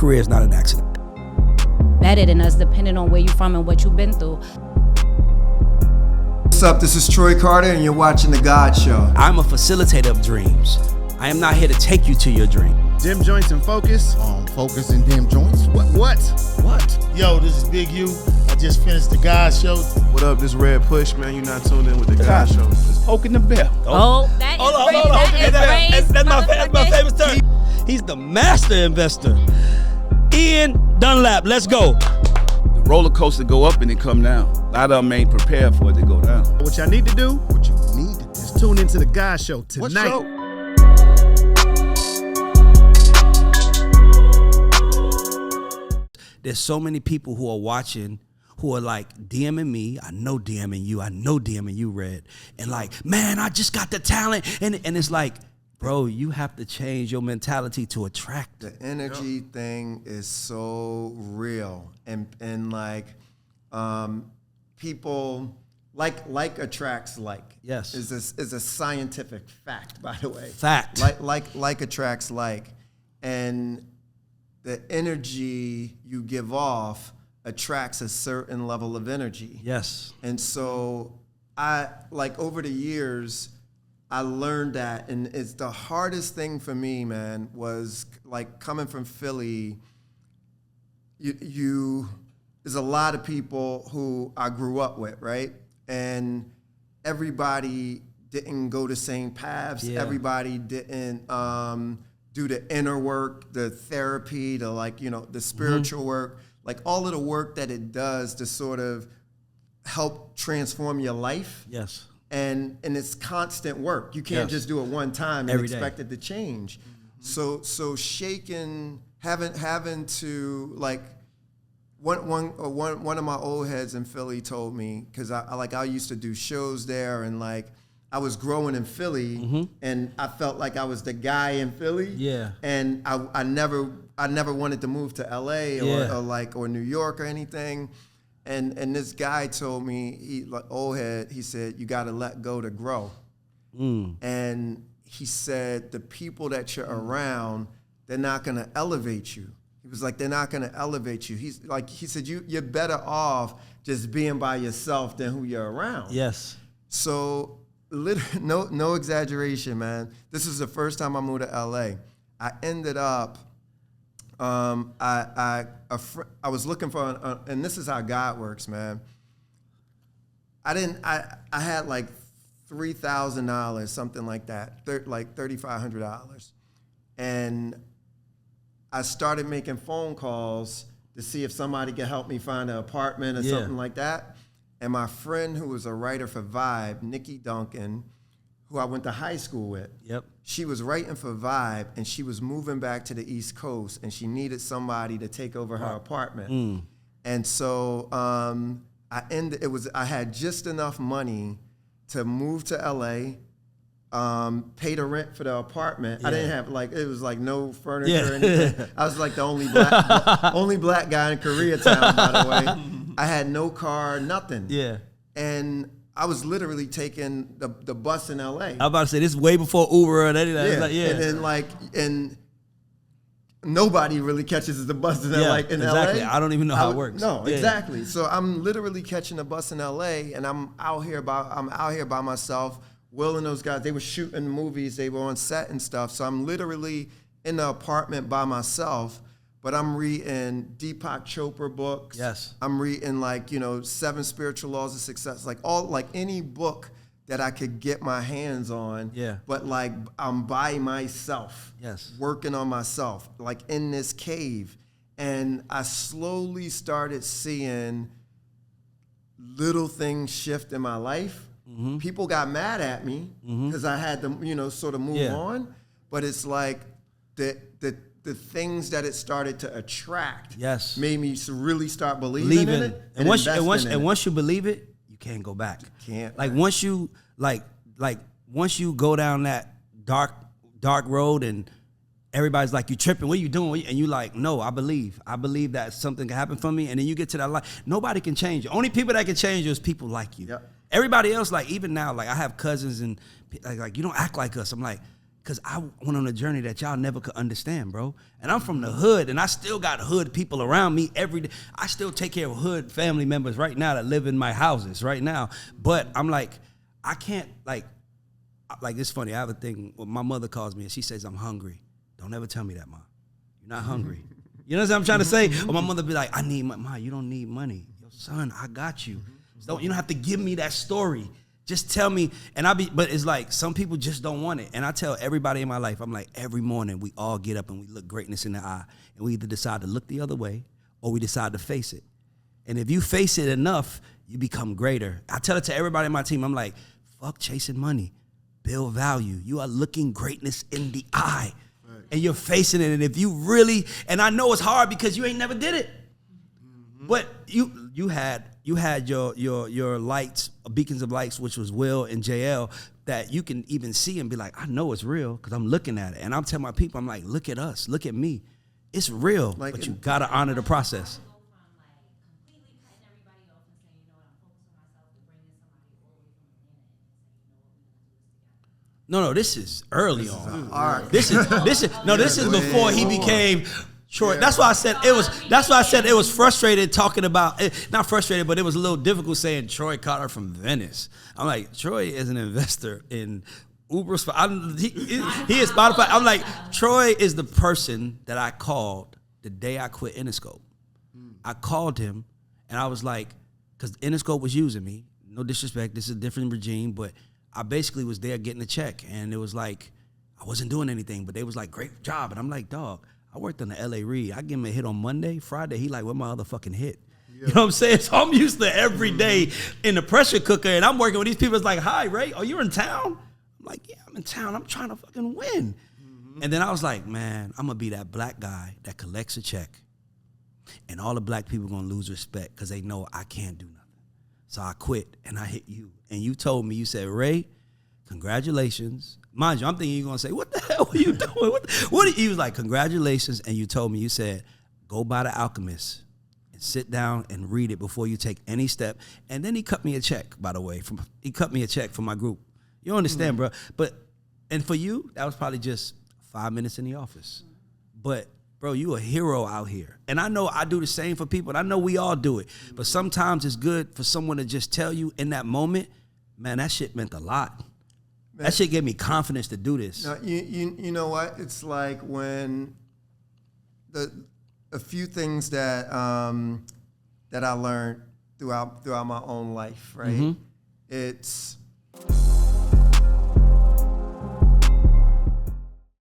career is not an accident. Better than us, depending on where you're from and what you've been through. What's up? This is Troy Carter, and you're watching The God Show. I'm a facilitator of dreams. I am not here to take you to your dream. Dim Joints and Focus. Focus and Dim Joints. What? Yo, this is Big U. I just finished The God Show. What up? This Red Push, man. You're not tuned in with The God Show. Just Poking the bell. Oh, that is That's my favorite term. He's the master investor. Ian Dunlap, let's go. the roller coaster go up and it come down. A lot of them ain't prepared for it to go down. What y'all need to do is tune into The God Show tonight. What show? There's so many people who are watching who are like DMing me. I know DMing you, Red. And like, man, I just got the talent. And it's like, bro, you have to change your mentality to attract. The energy thing is so real. And like, people like attracts like. Yes. Is a scientific fact, by the way. Fact. Like attracts like. And the energy you give off attracts a certain level of energy. Yes. And so over the years, I learned that, and it's the hardest thing for me, man, was like coming from Philly. There's a lot of people who I grew up with, right? And everybody didn't go the same paths. Yeah. Everybody didn't do the inner work, the therapy, the spiritual work, like all of the work that it does to sort of help transform your life. Yes. And it's constant work. You can't just do it one time and expect it to change. Mm-hmm. So shaking, having to like one of my old heads in Philly told me, because I used to do shows there, and like I was growing in Philly, mm-hmm. and I felt like I was the guy in Philly. Yeah. And I never wanted to move to LA or New York or anything. And this guy told me, old head, he said, you got to let go to grow. Mm. And he said, the people that you're around, they're not going to elevate you. He was like, they're not going to elevate you. He said, you're better off just being by yourself than who you're around. Yes. So no exaggeration, man. This is the first time I moved to LA. I ended up, I was looking for, and this is how God works, man. I had like $3,000, something like that, like $3,500. And I started making phone calls to see if somebody could help me find an apartment or something like that. And my friend who was a writer for Vibe, Nikki Duncan, who I went to high school with, she was writing for Vibe, and she was moving back to the East Coast, and she needed somebody to take over her apartment. Mm. And so I had just enough money to move to LA, pay the rent for the apartment. I didn't have it was like no furniture or anything. I was like the only black guy in Koreatown, by the way. I had no car, nothing. Yeah. And I was literally taking the bus in LA. I was about to say, this is way before Uber and anything. Yeah. And then and nobody really catches the bus in LA. Exactly. I don't even know how it works. No, exactly. So I'm literally catching a bus in LA, and I'm out here by myself. Will and those guys, they were shooting movies, they were on set and stuff. So I'm literally in the apartment by myself. But I'm reading Deepak Chopra books. Yes. I'm reading 7 Spiritual Laws of Success, any book that I could get my hands on. Yeah. But I'm by myself. Yes. Working on myself, in this cave. And I slowly started seeing little things shift in my life. Mm-hmm. People got mad at me because I had to, sort of move on. But it's like the things that it started to attract made me really start believing in it. And once you believe it, you can't go back. You can't. Once you once you go down that dark road and everybody's like, you tripping, what are you doing? And you like, no, I believe that something can happen for me. And then you get to that life. Nobody can change you. Only people that can change you is people like you. Yep. Everybody else, even now, I have cousins and like you don't act like us. I'm like, Because I went on a journey that y'all never could understand, bro. And I'm from the hood, and I still got hood people around me every day. I still take care of hood family members right now that live in my houses right now. But I'm like, I can't, like it's funny. I have a thing, when my mother calls me and she says, I'm hungry. Don't ever tell me that, Ma. You're not hungry. You know what I'm trying to say? Or my mother be like, I need money. Ma, you don't need money. Yo, son, I got you. So you don't have to give me that story. Just tell me, but it's like some people just don't want it. And I tell everybody in my life, I'm like, every morning we all get up and we look greatness in the eye. And we either decide to look the other way or we decide to face it. And if you face it enough, you become greater. I tell it to everybody in my team, I'm like, fuck chasing money, build value. You are looking greatness in the eye. Right. And you're facing it. And if you really, and I know it's hard because you ain't never did it. Mm-hmm. But you had your lights, beacons of lights, which was Will and JL, that you can even see and be like, I know it's real because I'm looking at it. And I'm telling my people, I'm like, look at us, look at me. It's real, like, but you gotta honor the process. No, this is early on. This is before he became Troy. That's why I said it was frustrated talking about not frustrated, but it was a little difficult saying Troy Carter from Venice. I'm like, Troy is an investor in Uber. He is Spotify. I'm like, Troy is the person that I called the day I quit Interscope. I called him and I was like, because Interscope was using me. No disrespect, this is a different regime, but I basically was there getting a check, and it was like I wasn't doing anything, but they was like, great job. And I'm like, dog, I worked on the LA Reid. I give him a hit on Monday, Friday, he like, where my other fucking hit? Yeah. You know what I'm saying? So I'm used to every day in the pressure cooker, and I'm working with these people. It's like, hi, Ray, oh, you're in town? I'm like, yeah, I'm in town. I'm trying to fucking win. Mm-hmm. And then I was like, man, I'm going to be that black guy that collects a check, and all the black people going to lose respect because they know I can't do nothing. So I quit, and I hit you. And you told me, you said, Ray, congratulations. Mind you, I'm thinking you're going to say, what the hell are you doing? What? He was like, congratulations. And you told me, you said, go by The Alchemist and sit down and read it before you take any step. And then he cut me a check, by the way. He cut me a check for my group. You understand, bro? And for you, that was probably just 5 minutes in the office. But bro, you a hero out here. And I know I do the same for people, and I know we all do it. But sometimes it's good for someone to just tell you in that moment, man, that shit meant a lot. Man, that shit gave me confidence to do this. Now, you know what? It's like when a few things that that I learned throughout my own life, right? Mm-hmm. It's